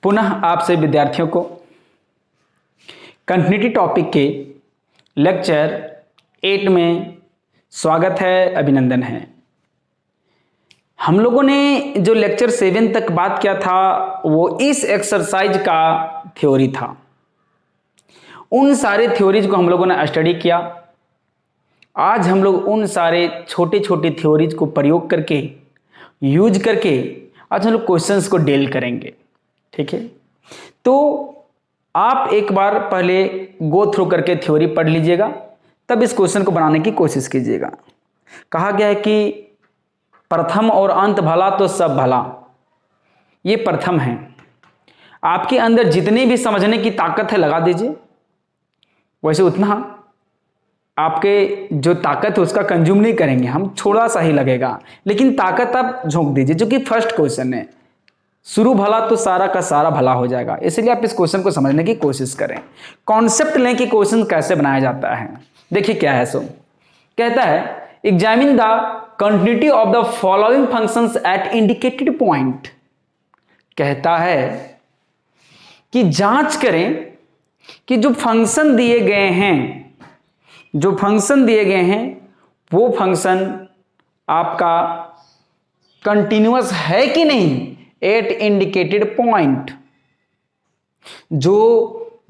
पुनः आप सभी विद्यार्थियों को कंटिन्यूटी टॉपिक के लेक्चर 8 में स्वागत है, अभिनंदन है। हम लोगों ने जो लेक्चर 7 तक बात किया था वो इस एक्सरसाइज का थ्योरी था। उन सारे थ्योरीज को हम लोगों ने स्टडी किया। आज हम लोग उन सारे छोटे छोटे थ्योरीज को प्रयोग करके यूज करके आज हम लोग क्वेश्चंस को डील करेंगे। ठीक है, तो आप एक बार पहले गो थ्रू करके थ्योरी पढ़ लीजिएगा, तब इस क्वेश्चन को बनाने की कोशिश कीजिएगा। कहा गया है कि प्रथम और अंत भला तो सब भला। ये प्रथम है। आपके अंदर जितनी भी समझने की ताकत है लगा दीजिए। वैसे उतना आपके जो ताकत है उसका कंज्यूम नहीं करेंगे हम, थोड़ा सा ही लगेगा, लेकिन ताकत आप झोंक दीजिए, जो कि फर्स्ट क्वेश्चन है। शुरू भला तो सारा का सारा भला हो जाएगा। इसलिए आप इस क्वेश्चन को समझने की कोशिश करें। कॉन्सेप्ट लें कि क्वेश्चन कैसे बनाया जाता है। देखिए क्या है। सो कहता है examine the continuity of the following functions eight indicated point. कहता है कि जांच करें कि जो फंक्शन दिए गए हैं वो फंक्शन आपका कंटिन्यूअस है कि नहीं एट इंडिकेटेड पॉइंट। जो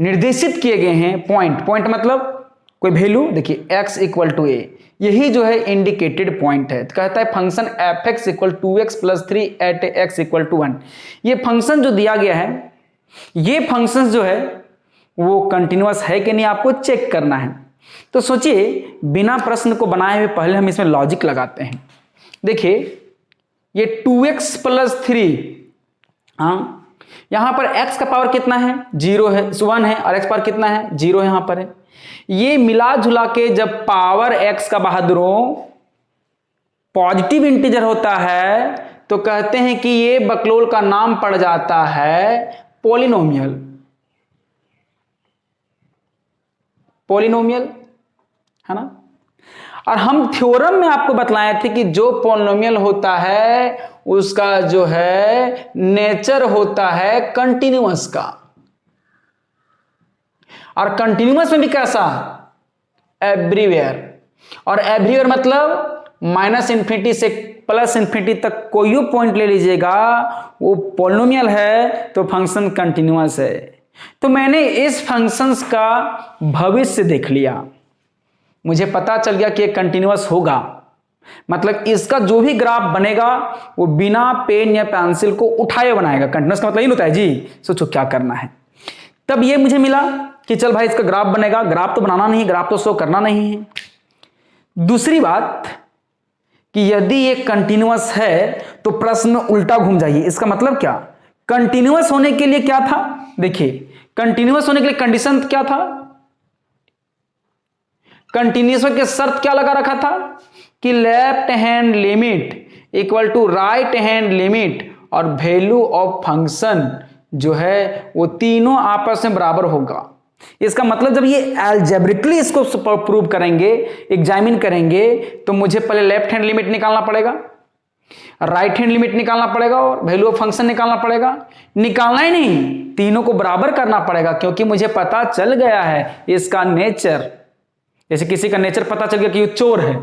निर्देशित किए गए हैं पॉइंट मतलब कोई वैल्यू, देखिए x इक्वल टू a, यही जो है इंडिकेटेड पॉइंट है। तो कहता है function f(x) equal 2x plus 3 at x equal to 1। ये फंक्शन जो दिया गया है, ये फंक्शन जो है वो कंटिन्यूअस है कि नहीं आपको चेक करना है। तो सोचिए, बिना प्रश्न को बनाए हुए पहले हम इसमें लॉजिक लगाते हैं। देखिए ये 2x प्लस 3, हाँ यहां पर x का पावर कितना है, 0 है, 1 है, और x पावर कितना है, 0 है, यहां पर है। ये मिला जुला के जब पावर x का बहादुरों पॉजिटिव इंटीजर होता है तो कहते हैं कि ये बकलोल का नाम पड़ जाता है पॉलिनोमियल। है ना। और हम थ्योरम में आपको बतलाए थे कि जो पॉलिनोमियल होता है उसका जो है नेचर होता है कंटिन्यूअस का। और कंटिन्यूअस में भी कैसा, एवरीवेयर। और एवरीवेयर मतलब -∞ से +∞ तक कोई पॉइंट ले लीजिएगा, वो पॉलिनोमियल है तो फंक्शन कंटिन्यूअस है। तो मैंने इस फंक्शंस का भविष्य देख लिया, मुझे पता चल गया कि ये कंटिन्यूअस होगा। मतलब इसका जो भी ग्राफ बनेगा वो बिना पेन या पेंसिल को उठाए बनाएगा। कंटिन्यूअस का मतलब ये होता है जी, सोचो क्या करना है। तब ये मुझे मिला कि चल भाई इसका ग्राफ बनेगा। ग्राफ तो बनाना नहीं, ग्राफ तो शो करना नहीं है। दूसरी बात कि यदि ये कंटिन्यूअस है तो प्रश्न उल्टा घूम जाइए। इसका मतलब क्या, कंटिन्यूअस होने के लिए क्या था, देखिए कंटिन्यूअस होने के लिए कंडीशन क्या था, कंटिन्यूअस के शर्त क्या लगा रखा था कि left hand limit equal to right hand limit और वैल्यू ऑफ फंक्शन जो है वो तीनों आपस में बराबर होगा। इसका मतलब जब ये अलजेब्रिकली इसको प्रूव करेंगे, एग्जामिन करेंगे, तो मुझे पहले लेफ्ट हैंड लिमिट निकालना पड़ेगा, राइट हैंड लिमिट निकालना पड़ेगा और वैल्यू ऑफ फंक्शन निकालना पड़ेगा। निकालना ही नहीं, तीनों को बराबर करना पड़ेगा, क्योंकि मुझे पता चल गया है इसका नेचर। जैसे किसी का नेचर पता चल गया कि ये चोर है,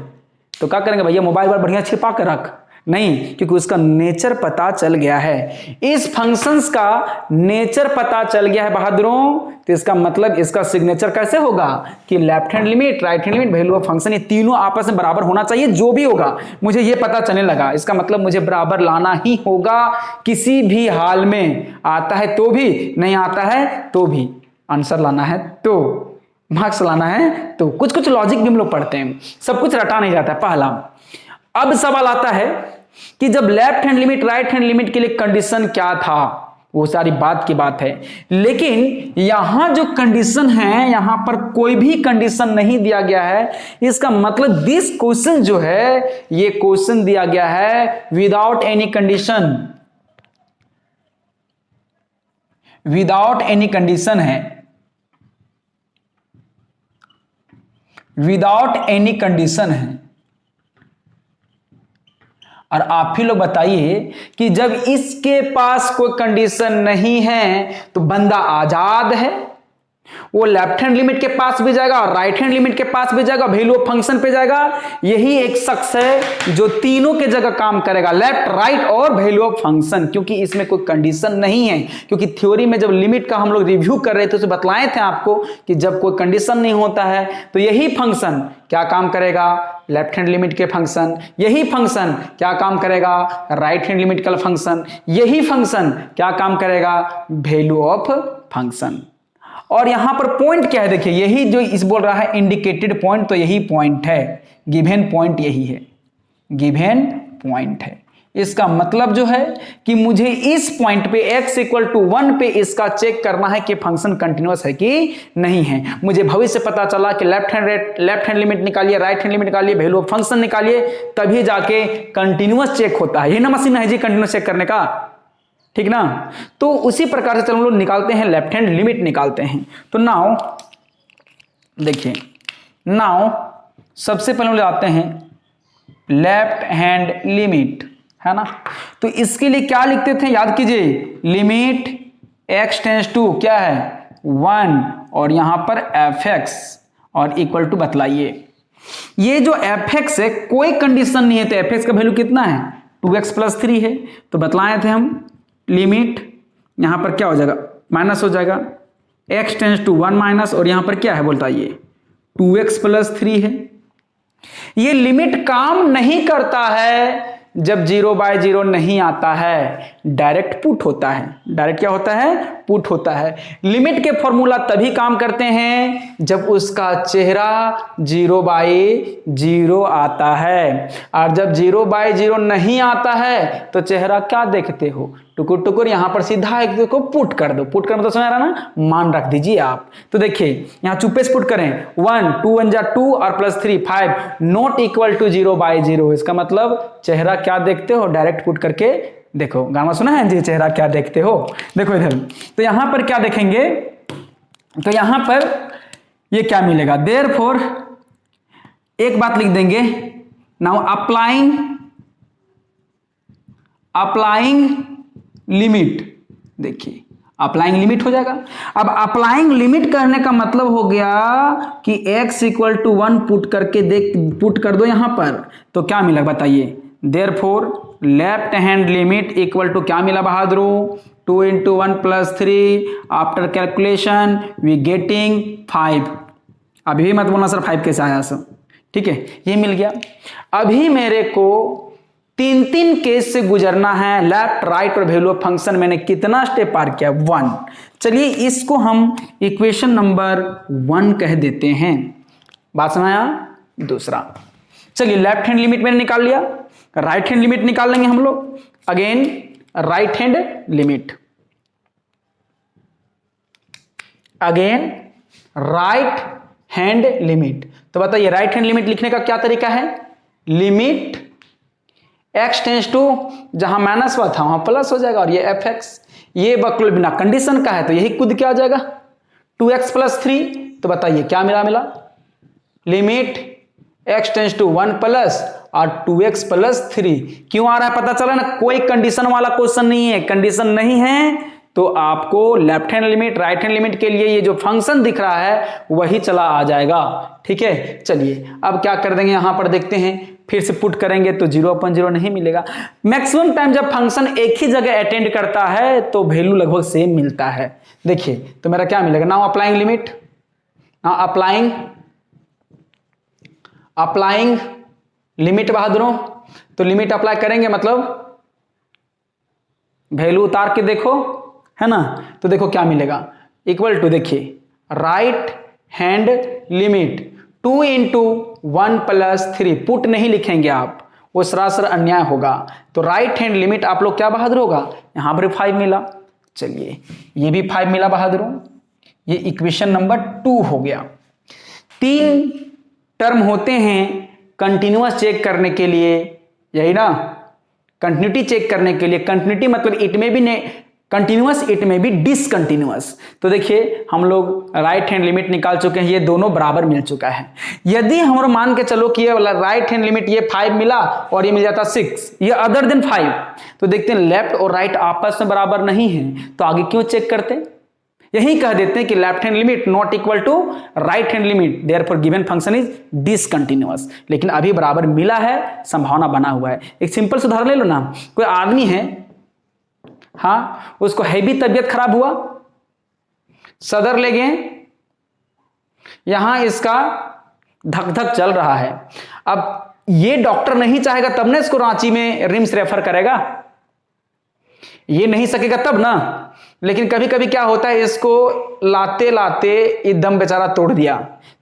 तो क्या करेंगे, भैया मोबाइल पर बढ़िया छिपा कर रख, नहीं, क्योंकि उसका नेचर पता चल गया है। इस फंक्शंस का नेचर पता चल गया है बहादुरों, तो इसका मतलब इसका सिग्नेचर कैसे होगा कि left hand limit, right hand limit, value of function, ये तीनों आपस में बराबर होना चाहिए। जो भी होगा मुझे ये पता चलने लगा, इसका मतलब मुझे बराबर लाना ही होगा किसी भी हाल में। आता है तो भी, नहीं आता है तो भी, आंसर लाना है तो, मार्क्स लाना है तो। कुछ कुछ लॉजिक भी हम लोग पढ़ते हैं, सब कुछ रटा नहीं जाता है। पहला, अब सवाल आता है कि जब left hand limit, right hand limit के लिए कंडीशन क्या था, वो सारी बात की बात है। लेकिन यहां जो कंडीशन है, यहां पर कोई भी कंडीशन नहीं दिया गया है। इसका मतलब दिस क्वेश्चन जो है, ये क्वेश्चन दिया गया है without any condition, without any condition है, विदाउट एनी कंडीशन है। और आप ही लोग बताइए कि जब इसके पास कोई कंडीशन नहीं है तो बंदा आजाद है, वो लेफ्ट हैंड लिमिट के पास भी जाएगा और राइट हैंड लिमिट के पास भी जाएगा, वैल्यू ऑफ फंक्शन पे जाएगा। यही एक शख्स है जो तीनों के जगह काम करेगा, लेफ्ट राइट और वैल्यू ऑफ फंक्शन, क्योंकि इसमें कोई कंडीशन नहीं है। क्योंकि थ्योरी में जब लिमिट का हम लोग रिव्यू कर रहे थे तो बतलाए थे आपको कि जब कोई कंडीशन नहीं होता है तो यही फंक्शन क्या काम करेगा, लेफ्ट हैंड लिमिट के फंक्शन, यही फंक्शन क्या काम करेगा, राइट हैंड लिमिट का फंक्शन, यही फंक्शन क्या काम करेगा, वैल्यू ऑफ फंक्शन। और यहां पर पॉइंट क्या है, देखिए यही जो इस बोल रहा है इंडिकेटेड पॉइंट, तो यही पॉइंट है, गिवन पॉइंट यही है, गिवन पॉइंट है। इसका मतलब जो है कि मुझे इस पॉइंट पे x इक्वल टू 1 पे इसका चेक करना है कि फंक्शन कंटिन्यूअस है कि नहीं है। मुझे भविष्य पता चला कि लेफ्ट हैंड लिमिट निकालिए, राइट हैंड लिमिट निकालिए, वैल्यू ऑफ फंक्शन निकालिए, तभी जाके कंटिन्यूअस चेक होता है। यही ना मशीन है जी कंटिन्यूअस चेक करने का, ठीक ना। तो उसी प्रकार से चलो हम लोग निकालते हैं, लेफ्ट हैंड लिमिट निकालते हैं। तो नाउ देखिए, नाउ सबसे पहले हम लोग आते हैं लेफ्ट हैंड लिमिट, है ना। तो इसके लिए क्या लिखते थे, याद कीजिए, लिमिट x टेंस टू क्या है 1 और यहां पर fx और इक्वल टू बतलाइए। ये जो fx है कोई कंडीशन नहीं है, तो fx का वैल्यू कितना है 2x प्लस 3 है। तो बतलाए थे हम लिमिट यहां पर क्या हो जाएगा, माइनस हो जाएगा, x टेंस टू 1 माइनस, और यहां पर क्या है बोलता है ये 2x प्लस 3 है। ये लिमिट काम नहीं करता है जब 0/0 नहीं आता है, डायरेक्ट पुट होता है। डायरेक्ट क्या होता है, पुट होता है। लिमिट के फॉर्मूला तभी काम करते हैं जब उसका चेहरा 0/0 आता है, और जब 0/0 नहीं आता है तो चेहरा क्या देखते हो, टुकुर टुकुर। यहां पर सीधा एक को पुट कर दो, पुट करना तो समझ रहा ना, मान रख दीजिए आप। तो देखिए यहां चुप्पे से पुट करें 1 2 1 जा 2 और प्लस 3 5 नॉट इक्वल टू 0/0। इसका मतलब चेहरा क्या देखते हो, डायरेक्ट पुट करके देखो। गाना सुना है जी, चेहरा क्या देखते हो, देखो इधर। तो यहां पर क्या देखेंगे, तो यहां पर ये क्या मिलेगा, देयरफॉर एक बात लिख देंगे, नाउ अप्लाइंग लिमिट। देखिए अप्लाइंग लिमिट हो जाएगा। अब अप्लाइंग लिमिट करने का मतलब हो गया कि x इक्वल टू 1 पुट करके पुट कर दो यहां पर, तो क्या मिला बताइए, therefore left hand limit equal to क्या मिला बहादुरों, 2 × 1 + 3 आफ्टर कैलकुलेशन वी गेटिंग 5। अभी भी मत बोलना सर 5 कैसे आया सर, ठीक है, ये मिल गया। अभी मेरे को 3 केस से गुजरना है, लेफ्ट राइट और वैल्यू ऑफ फंक्शन। मैंने कितना स्टेप पार किया 1। चलिए इसको हम इक्वेशन नंबर 1 कह देते हैं। बात समझाया। दूसरा, चलिए लेफ्ट हैंड लिमिट मैंने निकाल लिया, राइट हैंड लिमिट निकाल लेंगे हम लोग। Again right hand limit, again right hand limit. तो बताइए राइट हैंड लिमिट लिखने का क्या तरीका है, लिमिट x टेंस टू जहां माइनस हुआ था वहां प्लस हो जाएगा, और ये fx ये बकल बिना कंडीशन का है तो यही खुद क्या आ जाएगा 2x + 3। तो बताइए क्या मिला limit x tends to 1 plus और 2x + 3। क्यों आ रहा है पता चला ना, कोई कंडीशन वाला क्वेश्चन नहीं है। कंडीशन नहीं है तो आपको left hand limit right hand limit के लिए ये जो फंक्शन दिख रहा है वही चला आ जाएगा, ठीक है। चलिए अब क्या कर देंगे, यहां पर देखते हैं, फिर से पुट करेंगे तो 0/0 नहीं मिलेगा। मैक्सिमम टाइम जब फंक्शन एक ही जगह अटेंड करता है तो वैल्यू लगभग सेम मिलता है। देखिए तो मेरा क्या मिलेगा, now applying limit, applying limit बहादुरों। तो लिमिट अप्लाई करेंगे मतलब वैल्यू उतार के देखो, है ना। तो देखो क्या मिलेगा, इक्वल टू देखिए राइट हैंड लिमिट 2 × 1 + 3। पुट नहीं लिखेंगे आप, वो सरासर अन्याय होगा। तो राइट हैंड लिमिट आप लोग क्या बहादुर होगा, यहां पर 5 मिला। चलिए ये भी 5 मिला बहादुरों, ये इक्वेशन नंबर 2 हो गया। 3 टर्म होते हैं कंटिन्यूअस चेक करने के लिए, यही ना, कंटिन्यूटी चेक करने के लिए। कंटिन्यूटी मतलब इट में भी कंटिन्यूअस, इट में बी डिसकंटिन्यूअस। तो देखिए हम लोग राइट हैंड लिमिट निकाल चुके हैं, ये दोनों बराबर मिल चुका है। यदि हम मान के चलो कि ये वाला राइट हैंड लिमिट ये 5 मिला और ये मिल जाता 6, ये अदर देन 5, तो देखते हैं लेफ्ट और राइट आपस में बराबर नहीं है, तो आगे क्यों चेक करते हैं, यही कह देते हैं कि left hand limit not equal to right hand limit, therefore given function is discontinuous. लेकिन अभी बराबर मिला है, संभावना बना हुआ है। एक सिंपल सा उदाहरण ले लो ना, कोई आदमी है, हाँ, उसको हैवी तबीयत खराब हुआ, सदर ले गए, यहां इसका धक धक चल रहा है। अब ये डॉक्टर नहीं चाहेगा तब ना इसको रांची में रिम्स रेफर करेगा, ये नहीं सकेगा तब ना। लेकिन कभी कभी क्या होता है, इसको लाते लाते एकदम बेचारा तोड़ दिया,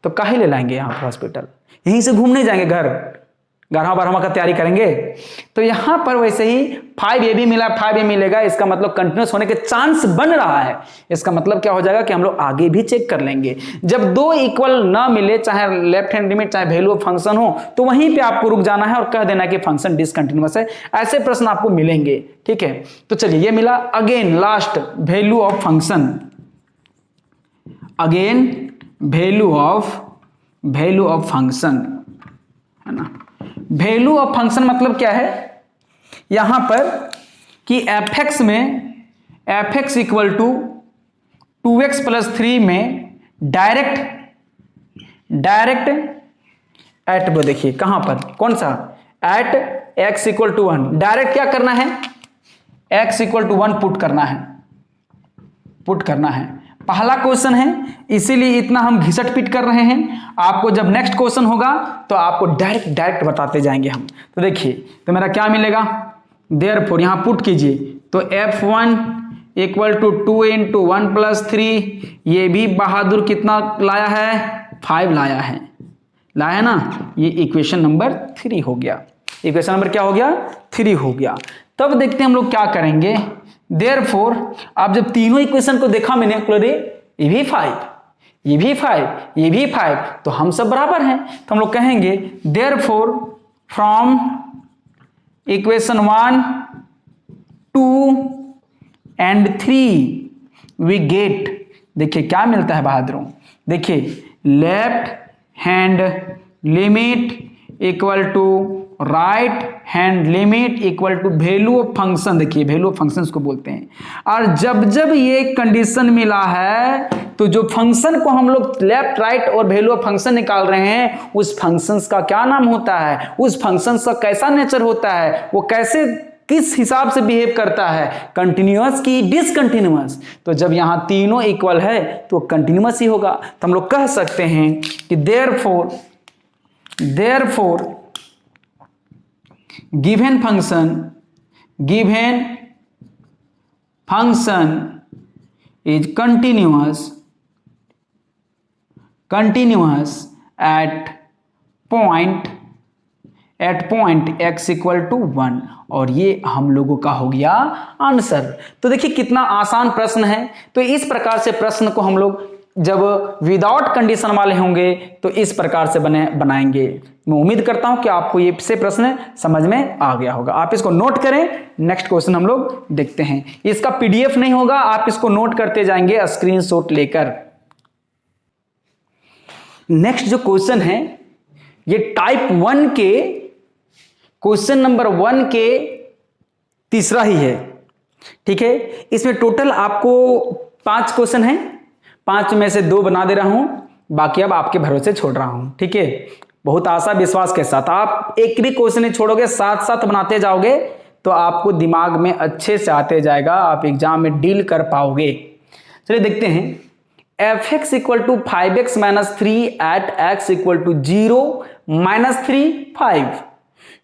तो काहे ले लाएंगे यहाँ हॉस्पिटल, यहीं से घूमने जाएंगे, घर ग्यारहवा बारहवा का तैयारी करेंगे। तो यहां पर वैसे ही 5 ये भी मिला, 5 ये मिलेगा, इसका मतलब कंटिन्यूस होने के चांस बन रहा है। इसका मतलब क्या हो जाएगा कि हम लोग आगे भी चेक कर लेंगे। जब दो इक्वल ना मिले, चाहे लेफ्ट हैंड लिमिट चाहे वैल्यू ऑफ फंक्शन हो, तो वहीं पे आपको रुक जाना है और कह देना कि फंक्शन डिसकंटिन्यूअस है। ऐसे प्रश्न आपको मिलेंगे, ठीक है। तो चलिए ये मिला। Again last value of function, again value of function, है ना। वैल्यू ऑफ फंक्शन मतलब क्या है, यहां पर कि fx में fx equal to 2x plus 3 में डायरेक्ट एट, वो देखिए कहां पर, कौन सा, at x equal to 1, direct क्या करना है, x इक्वल टू 1 पुट करना है। पहला क्वेश्चन है, इसीलिए इतना हम घिसट पिट कर रहे हैं। आपको जब नेक्स्ट क्वेश्चन होगा तो आपको डायरेक्ट बताते जाएंगे हम। तो देखिए, तो मेरा क्या मिलेगा, देयरफॉर यहां पुट कीजिए, तो f1 equal to 2 into 1 plus 3, ये भी बहादुर कितना लाया है, 5 लाया है ना। ये इक्वेशन नंबर 3 हो गया। इक्वेशन नंबर क्या हो गया, 3 हो गया। तब देखते हैं हम लोग क्या करेंगे। देयरफॉर अब जब तीनों इक्वेशन को देखा मैंने, ये भी 5, ये भी 5, ये भी 5, तो हम सब बराबर हैं। तो हम लोग कहेंगे therefore from equation 1, 2 and 3 we get, देखिए क्या मिलता है बहादुरों, देखिए left hand limit equal to right hand limit equal to value of function. देखिए वैल्यू ऑफ फंक्शन को बोलते हैं। और जब जब ये कंडीशन मिला है, तो जो फंक्शन को हम लोग लेफ्ट राइट और वैल्यू ऑफ फंक्शन निकाल रहे हैं, उस फंक्शन का क्या नाम होता है, उस फंक्शन का कैसा नेचर होता है, वो कैसे किस हिसाब से बिहेव करता है, कंटिन्यूअस की डिसकंटिन्यूअस। तो जब यहां तीनों इक्वल है तो कंटिन्यूअस ही होगा। तो हम लोग कह सकते हैं कि therefore given function is continuous at point x equal to 1, और ये हम लोगों का हो गया आंसर। तो देखिए कितना आसान प्रश्न है। तो इस प्रकार से प्रश्न को हम लोग जब विदाउट कंडीशन वाले होंगे तो इस प्रकार से बनाएंगे। मैं उम्मीद करता हूं कि आपको ये से प्रश्न समझ में आ गया होगा। आप इसको नोट करें। नेक्स्ट क्वेश्चन हम लोग देखते हैं। इसका पीडीएफ नहीं होगा, आप इसको नोट करते जाएंगे स्क्रीनशॉट लेकर। नेक्स्ट जो क्वेश्चन है, ये टाइप 1 के क्वेश्चन नंबर 1 के तीसरा ही है, ठीक है। इसमें टोटल आपको 5 क्वेश्चन है, 5 में से 2 बना दे रहा हूं, बाकी अब आपके भरोसे छोड़ रहा हूं, ठीक है। बहुत आशा विश्वास के साथ आप एक भी क्वेश्चन नहीं छोड़ोगे, साथ साथ बनाते जाओगे तो आपको दिमाग में अच्छे से आते जाएगा, आप एग्जाम में डील कर पाओगे। चलिए देखते हैं। fx equal to 5x minus 3 at x equal to 0 minus 3 5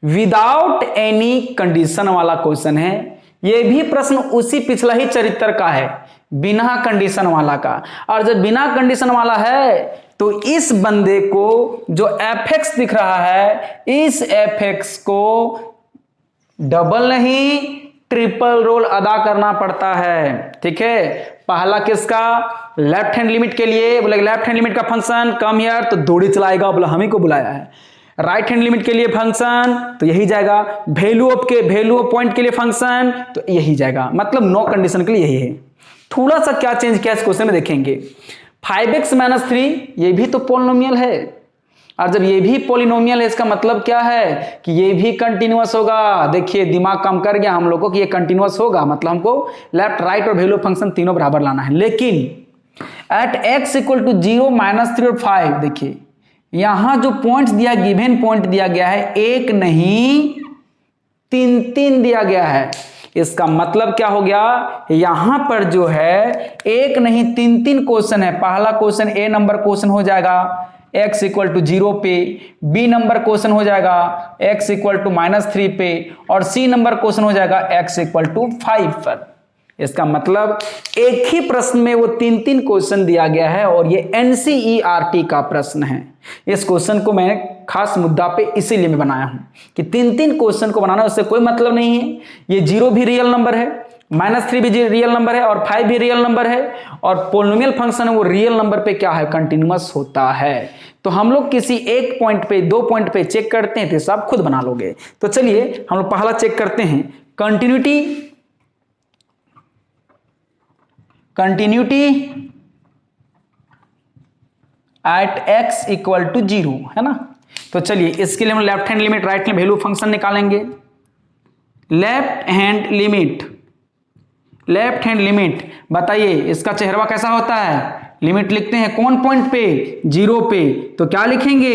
without any condition वाला क्वेश्चन है। यह भी प्रश्न उसी पिछला ही चरित्र का है, बिना कंडीशन वाला का। और जब बिना कंडीशन वाला है तो इस बंदे को जो fx दिख रहा है, इस fx को डबल नहीं ट्रिपल रोल अदा करना पड़ता है, ठीक है। पहला किसका, लेफ्ट हैंड लिमिट के लिए, बोले लेफ्ट हैंड लिमिट का फंक्शन कम हियर, तो दौड़ी चलाएगा, बोला हम ही को बुलाया है। राइट हैंड लिमिट के लिए फंक्शन तो यही जाएगा, वैल्यू ऑफ पॉइंट के लिए फंक्शन तो यही जाएगा, मतलब नो कंडीशन के लिए यही है। थोड़ा सा क्या चेंज किया इस क्वेश्चन में देखेंगे, 5x - 3 ये भी तो पॉलिनोमियल है, और जब ये भी पॉलिनोमियल है इसका मतलब क्या है कि ये भी कंटिन्यूअस होगा। देखिए दिमाग काम कर गया हम लोगों को कि ये कंटिन्यूअस होगा, मतलब हमको लेफ्ट राइट और वैल्यू फंक्शन तीनों बराबर लाना है। लेकिन एट x = 0, -3 और 5, देखिए यहां जो पॉइंट्स दिया, गिवन पॉइंट दिया गया है, एक नहीं 3 दिया गया है। इसका मतलब क्या हो गया, यहां पर जो है एक नहीं 3 क्वेश्चन है। पहला क्वेश्चन ए नंबर क्वेश्चन हो जाएगा x = 0 पे, बी नंबर क्वेश्चन हो जाएगा x = -3 पे, और सी नंबर क्वेश्चन हो जाएगा x = 5 पर। इसका मतलब एक ही प्रश्न में वो 3 क्वेश्चन दिया गया है, और ये NCERT का प्रश्न है। इस क्वेश्चन को मैं खास मुद्दा पे इसीलिए मैं बनाया हूं कि 3 क्वेश्चन को बनाना उससे कोई मतलब नहीं है। ये 0 भी रियल नंबर है, -3 भी रियल नंबर है, और 5 भी रियल नंबर है, और पोलिनोमियल फंक्शन है वो रियल नंबर पे क्या है, कंटिन्यूअस होता है। तो हम लोग किसी एक पॉइंट पे, 2 पॉइंट पे चेक करते हैं तो सब खुद बना लोगे। तो चलिए हम लोग पहला चेक करते हैं, कंटिन्यूटी एट x = 0 है ना। तो चलिए इसके लिए हम left hand limit, right hand value function निकालेंगे। लेफ्ट हैंड लिमिट बताइए इसका चेहरा कैसा होता है, लिमिट लिखते हैं कौन पॉइंट पे, 0 पे, तो क्या लिखेंगे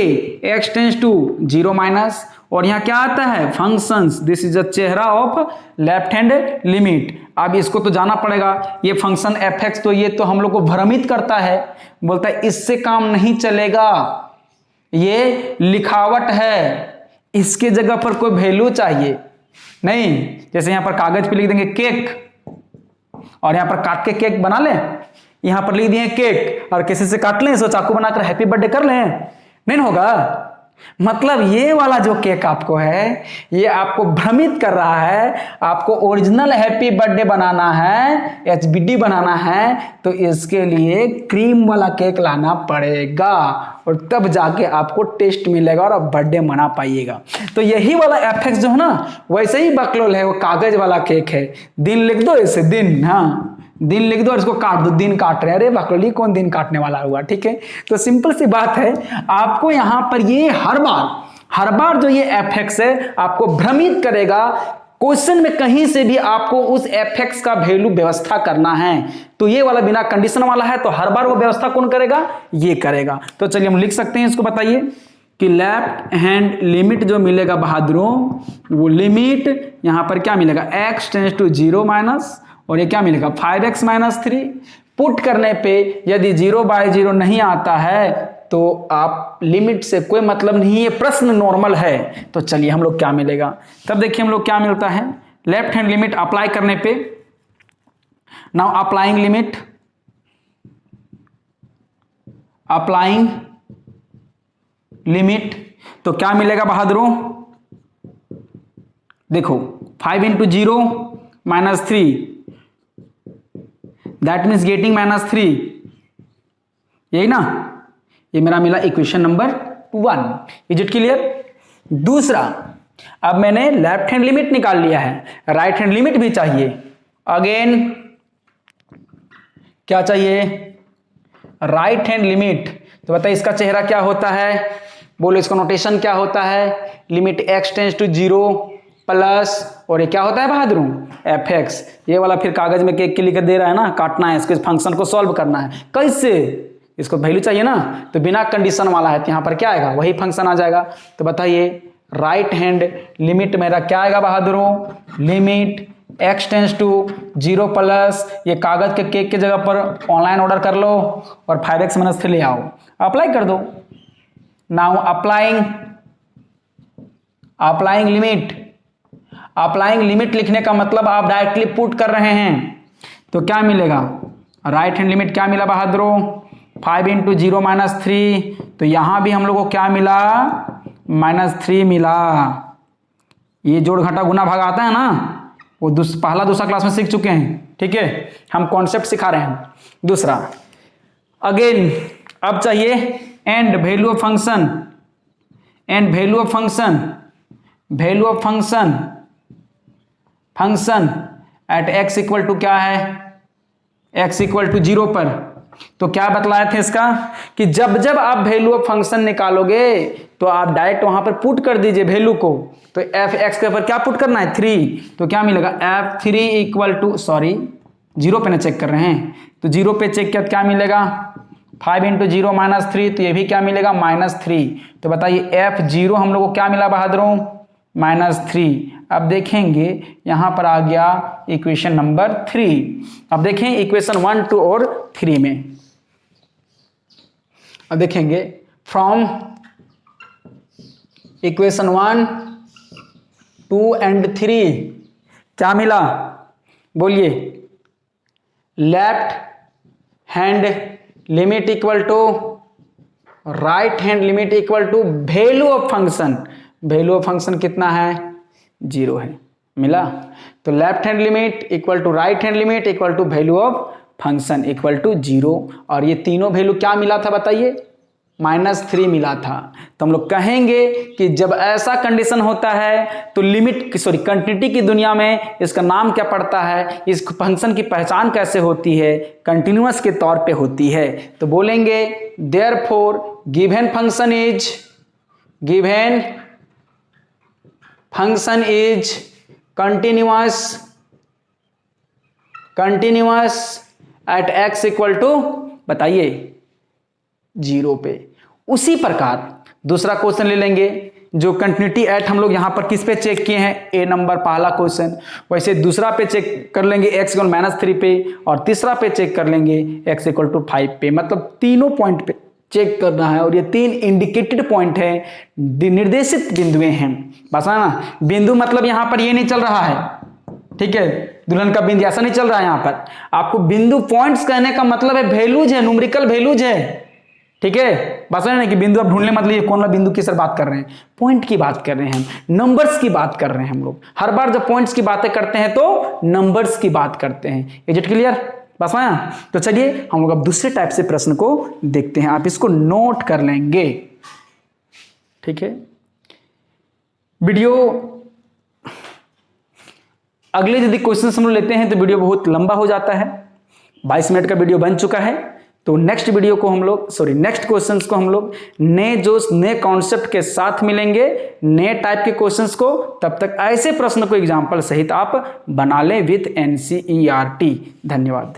x टेंड्स टू 0 और यहां क्या आता है फंक्शंस, दिस इज द चेहरा ऑफ लेफ्ट हैंड लिमिट। अब इसको तो जाना पड़ेगा, ये फंक्शन fx तो ये तो हम लोग को भ्रमित करता है, बोलता है इससे काम नहीं चलेगा, ये लिखावट है, इसके जगह पर कोई वैल्यू चाहिए नहीं। जैसे यहां पर कागज पे लिख देंगे केक, और यहां पर काट के केक बना लें, यहां पर लिख दिए केक और किसी से काट लें, इसको चाकू बनाकर हैप्पी बर्थडे कर लें, नहीं होगा। मतलब ये वाला जो केक आपको है ये आपको भ्रमित कर रहा है, आपको ओरिजिनल हैप्पी बर्थडे बनाना है, HBD बनाना है, तो इसके लिए क्रीम वाला केक लाना पड़ेगा, और तब जाके आपको टेस्ट मिलेगा और आप बर्थडे मना पाइएगा। तो यही वाला fx जो है ना वैसे ही बकलोल है, वो कागज वाला केक है। दिन लिख दो इसे, दिन, हाँ दिन लिख दो और इसको काट दो, दिन काट रहे हैं, अरे बकलोली कौन दिन काटने वाला हुआ, ठीक है। तो सिंपल सी बात है, आपको यहां पर ये हर बार जो ये fx है आपको भ्रमित करेगा। क्वेश्चन में कहीं से भी आपको उस fx का वैल्यू व्यवस्था करना है, तो ये वाला बिना कंडीशन वाला है, तो हर बार वो व्यवस्था कौन करेगा, ये करेगा। तो चलिए हम लिख सकते हैं इसको, बताइए कि लेफ्ट हैंड लिमिट जो मिलेगा बहादुरों, वो लिमिट यहां पर क्या मिलेगा, x टेंड्स टू 0 और ये क्या मिलेगा 5x - 3। पुट करने पे यदि 0/0 नहीं आता है तो आप लिमिट से कोई मतलब नहीं, ये प्रश्न नॉर्मल है। तो चलिए हम लोग क्या मिलेगा, तब देखिए हम लोग क्या मिलता है, लेफ्ट हैंड लिमिट अप्लाई करने पे, नाउ अप्लाइंग लिमिट तो क्या मिलेगा बहादुरों, देखो 5 × 0 - 3 दैट मीन्स गेटिंग -3, यही ना, ये मेरा मिला equation number 1। Is it clear. दूसरा, अब मैंने लेफ्ट हैंड लिमिट निकाल लिया है, राइट हैंड लिमिट भी चाहिए। अगेन क्या चाहिए, राइट हैंड लिमिट। तो बताइए इसका चेहरा क्या होता है, बोलो इसका नोटेशन क्या होता है, limit x tends to 0 plus, और ये क्या होता है बहादुरों fx। ये वाला फिर कागज में केक के लिख दे रहा है ना, काटना है, इसके फंक्शन को सॉल्व करना है, कैसे, इसको वैल्यू चाहिए ना, तो बिना कंडीशन वाला है, तो यहां पर क्या आएगा, वही फंक्शन आ जाएगा। तो बताइए राइट हैंड लिमिट मेरा क्या आएगा बहादुरों, limit x tends to 0 plus, ये कागज के केक की जगह पर ऑनलाइन ऑर्डर कर लो और 5x - 3 ले आओ, अप्लाई कर दो। नाउ अप्लाइंग लिमिट लिखने का मतलब आप डायरेक्टली पुट कर रहे हैं, तो क्या मिलेगा, राइट हैंड लिमिट क्या मिला बहादुरों, 5 × 0 - 3, तो यहां भी हम लोग को क्या मिला, -3 मिला। ये जोड़ घटा गुना भाग आता है ना, वो पहला दूसरा क्लास में सीख चुके हैं, ठीक है, हम कॉन्सेप्ट सिखा रहे हैं। दूसरा अगेन अब चाहिए and value of function and value of function at x equal to क्या है, x इक्वल टू 0 पर। तो क्या बतलाए थे इसका कि जब जब आप वैल्यू ऑफ फंक्शन निकालोगे तो आप डायरेक्ट वहां पर पुट कर दीजिए वैल्यू को। तो एफ एक्स के ऊपर क्या पुट करना है 3, तो क्या मिलेगा f3 इक्वल टू, सॉरी 0 पे ना चेक कर रहे हैं, तो 0 पे चेक किया क्या मिलेगा 5 इंटू 0 -3, तो ये भी क्या मिलेगा -3। तो बताइए f0 हम लोग को क्या मिला बहादुरों -3। अब देखेंगे यहां पर आ गया इक्वेशन नंबर 3। अब देखें इक्वेशन 1, 2 और 3 में, अब देखेंगे फ्रॉम इक्वेशन 1, 2 एंड 3 क्या मिला, बोलिए। Left hand limit equal to right hand limit equal to value of function. Value of function कितना है 0 है, मिला। तो left hand limit equal to right hand limit equal to value of function equal to 0, और ये तीनों value क्या मिला था बताइए -3 मिला था। तो हम लोग कहेंगे कि जब ऐसा कंडीशन होता है तो कंटिन्यूटी की दुनिया में इसका नाम क्या पड़ता है, इस फंक्शन की पहचान कैसे होती है, कंटिन्यूअस के तौर पे होती है। तो बोलेंगे therefore given function is continuous at x equal to बताइए 0 पे। उसी प्रकार दूसरा क्वेश्चन ले लेंगे जो कंटिन्यूटी एट हम लोग यहां पर किस पे चेक किए हैं, ए नंबर पहला क्वेश्चन, वैसे दूसरा पे चेक कर लेंगे x इक्वल -3 पे, और तीसरा पे चेक कर लेंगे x इक्वल टू 5 पे। मतलब तीनों पॉइंट पे चेक करना है, और ये 3 इंडिकेटेड पॉइंट है, निर्देशित बिंदुएं हैं। बस है ना, बिंदु मतलब यहां पर ये नहीं चल रहा है, ठीक है, दुल्हन का बिंदु ऐसा नहीं चल रहा है। यहां पर आपको बिंदु पॉइंट्स कहने का मतलब है वैल्यूज है, न्यूमेरिकल वैल्यूज है, ठीक है। बस है ना कि बिंदु आप ढूंढने मतलब ये कौन सा बिंदु की सर बात कर रहे हैं, पॉइंट की बात कर रहे हैं हम, नंबर्स की बात कर रहे हैं हम लोग। हर बार जब पॉइंट्स की बातें करते हैं तो नंबर्स की बात करते हैं। इज इट क्लियर, बस आया। तो चलिए हम लोग अब दूसरे टाइप से प्रश्न को देखते हैं, आप इसको नोट कर लेंगे, ठीक है। वीडियो अगले यदि क्वेश्चन हम लोग लेते हैं तो वीडियो बहुत लंबा हो जाता है, 22 मिनट का वीडियो बन चुका है। तो नेक्स्ट क्वेश्चंस को हम लोग नए कॉन्सेप्ट के साथ मिलेंगे, नए टाइप के क्वेश्चंस को। तब तक ऐसे प्रश्न को एग्जाम्पल सहित आप बना लें विथ NCERT। धन्यवाद।